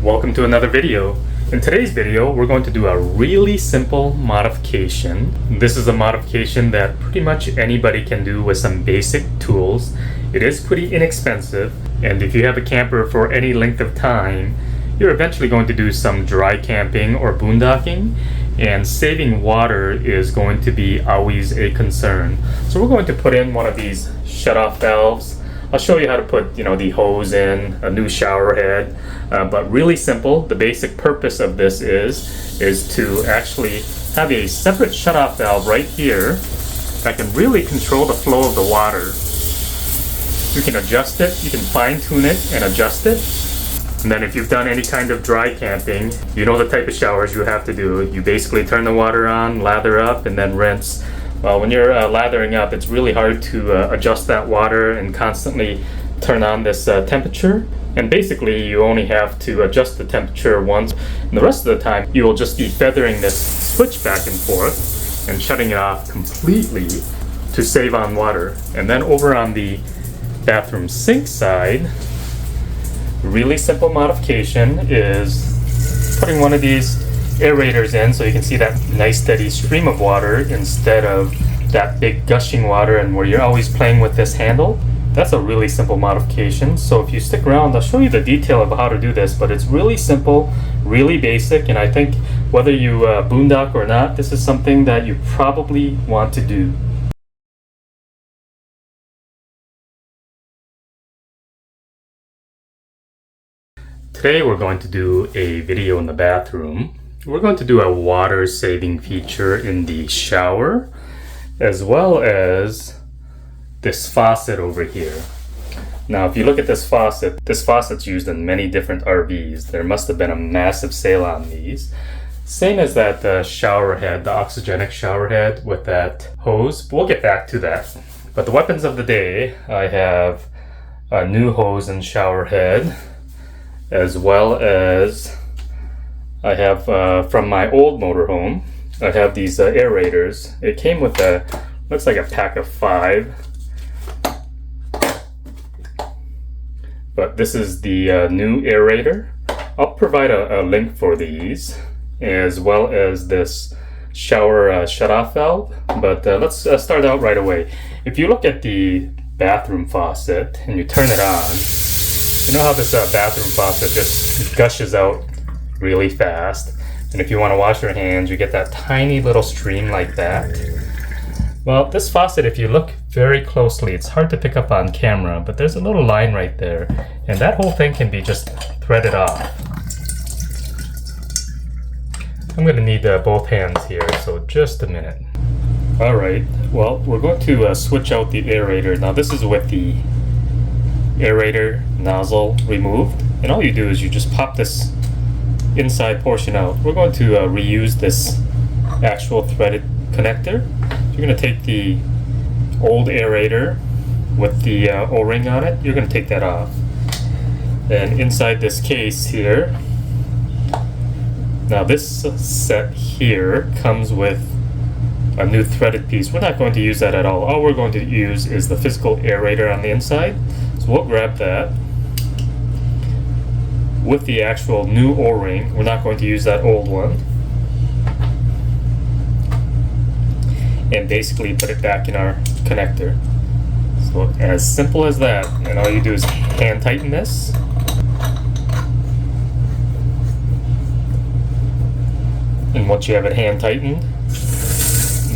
Welcome to another video. In today's video, we're going to do a really simple modification. This is a modification that pretty much anybody can do with some basic tools. It is pretty inexpensive, and if you have a camper for any length of time, you're eventually going to do some dry camping or boondocking, and saving water is going to be always a concern. So we're going to put in one of these shutoff valves. I'll show you how to put, the hose in, a new shower head, but really simple. The basic purpose of this is to actually have a separate shutoff valve right here that can really control the flow of the water. You can adjust it, you can fine tune it and adjust it. And then if you've done any kind of dry camping, you know the type of showers you have to do. You basically turn the water on, lather up, and then rinse. Well, when you're lathering up, it's really hard to adjust that water and constantly turn on this temperature. And basically, you only have to adjust the temperature once. And the rest of the time, you will just be feathering this switch back and forth and shutting it off completely to save on water. And then over on the bathroom sink side, really simple modification is putting one of these aerators in so you can see that nice steady stream of water instead of that big gushing water and where you're always playing with this handle. That's a really simple modification. So if you stick around, I'll show you the detail of how to do this, but it's really simple, really basic, and I think whether you boondock or not, this is something that you probably want to do. Today we're going to do a video in the bathroom. We're going to do a water saving feature in the shower, as well as this faucet over here. Now if you look at this faucet's used in many different RVs. There must have been a massive sale on these. Same as that shower head, the oxygenic shower head with that hose. We'll get back to that. But the weapons of the day, I have a new hose and shower head, as well as I have from my old motorhome, I have these aerators. It came with looks like a pack of 5. But this is the new aerator. I'll provide a link for these, as well as this shower shutoff valve. But let's start out right away. If you look at the bathroom faucet and you turn it on, you know how this bathroom faucet just gushes out really fast, and if you want to wash your hands, you get that tiny little stream like that. Well, this faucet, if you look very closely, it's hard to pick up on camera, but there's a little line right there, and that whole thing can be just threaded off. I'm going to need both hands here, so just a minute. Alright, well, we're going to switch out the aerator. Now this is with the aerator nozzle removed, and all you do is you just pop this inside portion out. We're going to reuse this actual threaded connector. So you're going to take the old aerator with the O-ring on it. You're going to take that off. And inside this case here, now this set here comes with a new threaded piece. We're not going to use that at all. All we're going to use is the physical aerator on the inside. So we'll grab that with the actual new O-ring. We're not going to use that old one. And basically put it back in our connector. So as simple as that. And all you do is hand tighten this. And once you have it hand tightened,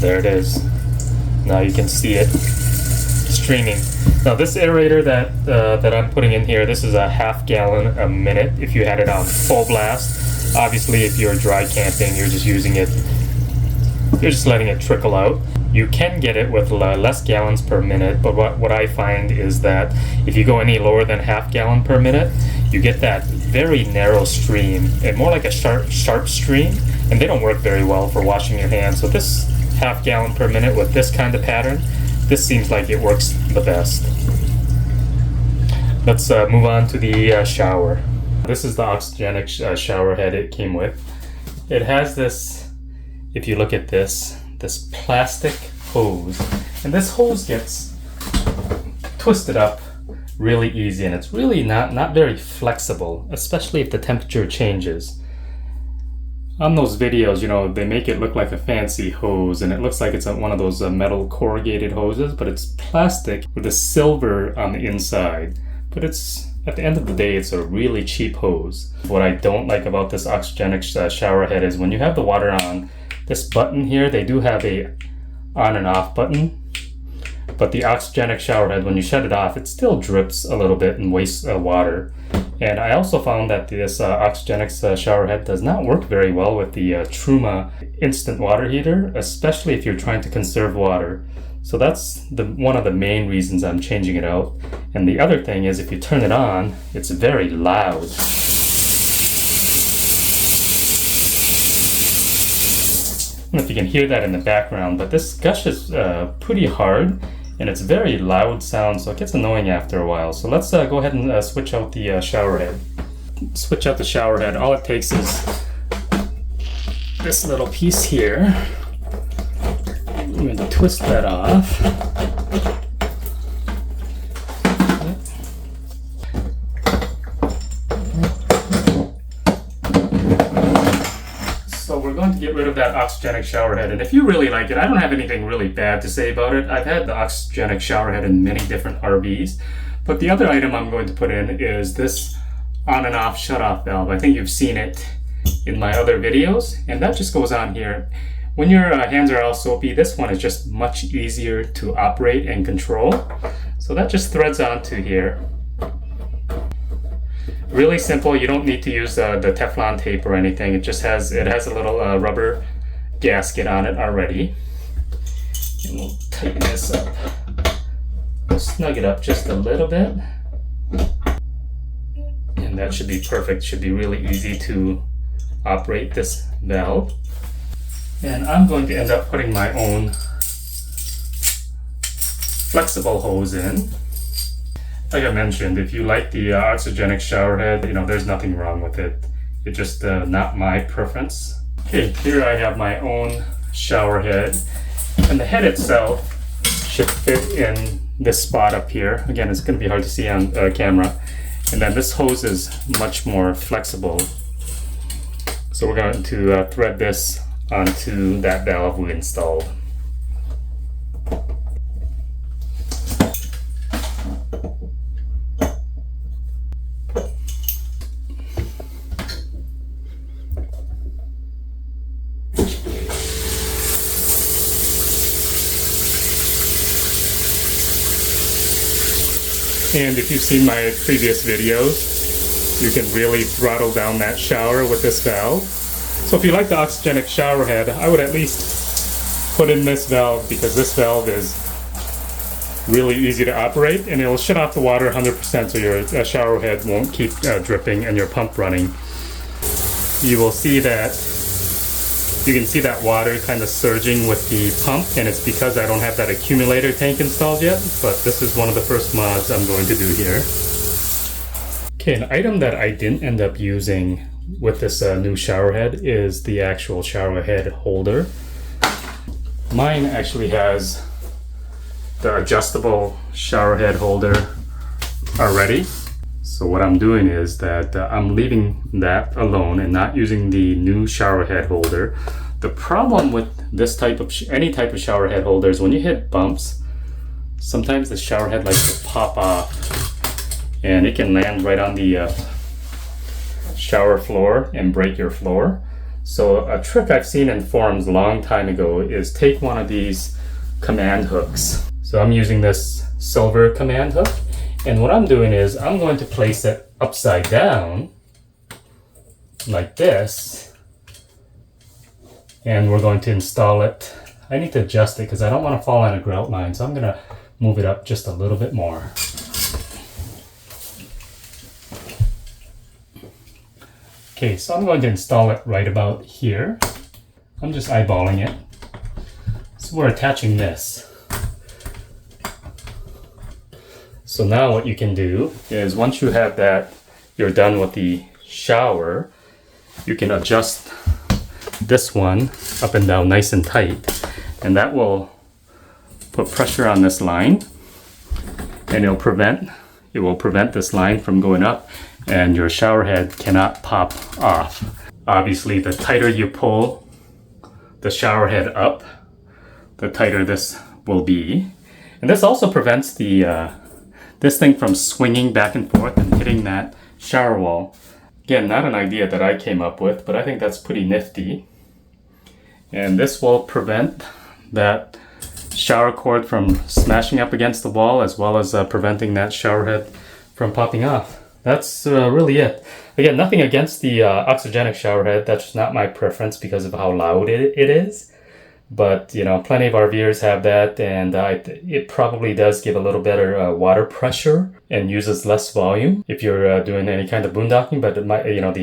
there it is. Now you can see it streaming. Now this aerator that I'm putting in here, this is a 1/2 gallon a minute if you had it on full blast. Obviously if you're dry camping, you're just using it, you're just letting it trickle out. You can get it with less gallons per minute, but what I find is that if you go any lower than 1/2 gallon per minute, you get that very narrow stream, and more like a sharp stream, and they don't work very well for washing your hands. So this 1/2 gallon per minute with this kind of pattern, this seems like it works the best. Let's move on to the shower. This is the oxygenic shower head it came with. It has this, if you look at this plastic hose, and this hose gets twisted up really easy, and it's really not very flexible, especially if the temperature changes. On those videos, you know, they make it look like a fancy hose, and it looks like it's one of those metal corrugated hoses, but it's plastic with a silver on the inside. But it's, at the end of the day, it's a really cheap hose. What I don't like about this oxygenic shower head is when you have the water on, this button here, they do have a on and off button. But the oxygenic shower head, when you shut it off, it still drips a little bit and wastes water. And I also found that this oxygenic shower head does not work very well with the Truma instant water heater, especially if you're trying to conserve water. So that's one of the main reasons I'm changing it out. And the other thing is, if you turn it on, it's very loud. I don't know if you can hear that in the background, but this gushes pretty hard, and it's very loud sound, so it gets annoying after a while. So let's go ahead and switch out the shower head. Switch out the shower head. All it takes is this little piece here. I'm going to twist that off. So we're going to get rid of that oxygenic shower head, and if you really like it, I don't have anything really bad to say about it. I've had the oxygenic shower head in many different RVs, but the other item I'm going to put in is this on and off shut off valve. I think you've seen it in my other videos, and that just goes on here. When your hands are all soapy, this one is just much easier to operate and control. So that just threads onto here. Really simple. You don't need to use the Teflon tape or anything. It has a little rubber gasket on it already. And we'll tighten this up. We'll snug it up just a little bit. And that should be perfect. Should be really easy to operate this valve. And I'm going to end up putting my own flexible hose in. Like I mentioned, if you like the oxygenic shower head, you know, there's nothing wrong with it. It's just not my preference. Okay, here I have my own shower head, and the head itself should fit in this spot up here. Again, it's going to be hard to see on camera. And then this hose is much more flexible. So we're going to thread this onto that valve we installed. And if you've seen my previous videos, you can really throttle down that shower with this valve. So if you like the oxygenic shower head, I would at least put in this valve, because this valve is really easy to operate, and it'll shut off the water 100% so your shower head won't keep dripping and your pump running. You will see that, you can see that water kind of surging with the pump, and it's because I don't have that accumulator tank installed yet, but this is one of the first mods I'm going to do here. Okay, an item that I didn't end up using with this new shower head is the actual shower head holder. Mine actually has the adjustable shower head holder already. So what I'm doing is that I'm leaving that alone and not using the new shower head holder. The problem with this type of any type of shower head holder is when you hit bumps, sometimes the shower head likes to pop off, and it can land right on the shower floor and break your floor. So a trick I've seen in forums a long time ago is take one of these command hooks. So I'm using this silver command hook, and what I'm doing is I'm going to place it upside down like this, and we're going to install it. I need to adjust it because I don't want to fall on a grout line, so I'm going to move it up just a little bit more. Okay, so I'm going to install it right about here. I'm just eyeballing it. So we're attaching this. So now what you can do is once you have that, you're done with the shower, you can adjust this one up and down nice and tight, and that will put pressure on this line, and it'll prevent It will prevent this line from going up, and your shower head cannot pop off. Obviously, the tighter you pull the shower head up, the tighter this will be. And this also prevents the this thing from swinging back and forth and hitting that shower wall. Again, not an idea that I came up with, but I think that's pretty nifty. And this will prevent that shower cord from smashing up against the wall, as well as preventing that shower head from popping off. That's really it. Again, nothing against the oxygenic shower head. That's just not my preference because of how loud it is. But, you know, plenty of RVers have that, and it probably does give a little better water pressure and uses less volume if you're doing any kind of boondocking. But it might, you know,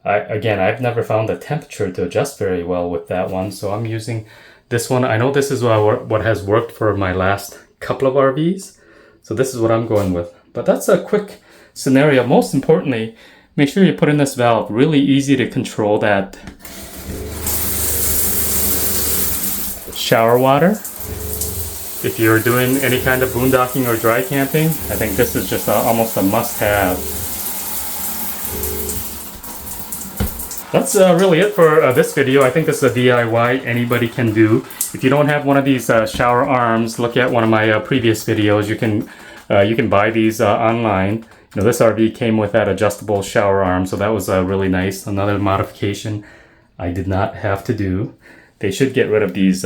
again, I've never found the temperature to adjust very well with that one, so I'm using this one. I know this is what has worked for my last couple of RVs, so this is what I'm going with. But that's a quick scenario. Most importantly, make sure you put in this valve. Really easy to control that shower water. If you're doing any kind of boondocking or dry camping, I think this is just almost a must-have. That's really it for this video. I think this is a DIY anybody can do. If you don't have one of these shower arms, look at one of my previous videos. You can buy these online. You know, this RV came with that adjustable shower arm, so that was really nice. Another modification I did not have to do. They should get rid of these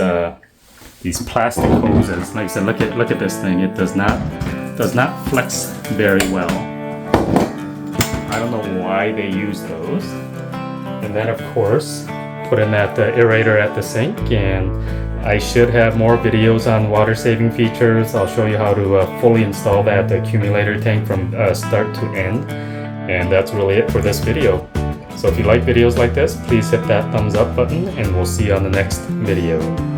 plastic hoses. Like I said, look at this thing. It does not flex very well. I don't know why they use those. And then, of course, put in that aerator at the sink, and I should have more videos on water saving features. I'll show you how to fully install that accumulator tank from start to end. And that's really it for this video. So if you like videos like this, please hit that thumbs up button, and we'll see you on the next video.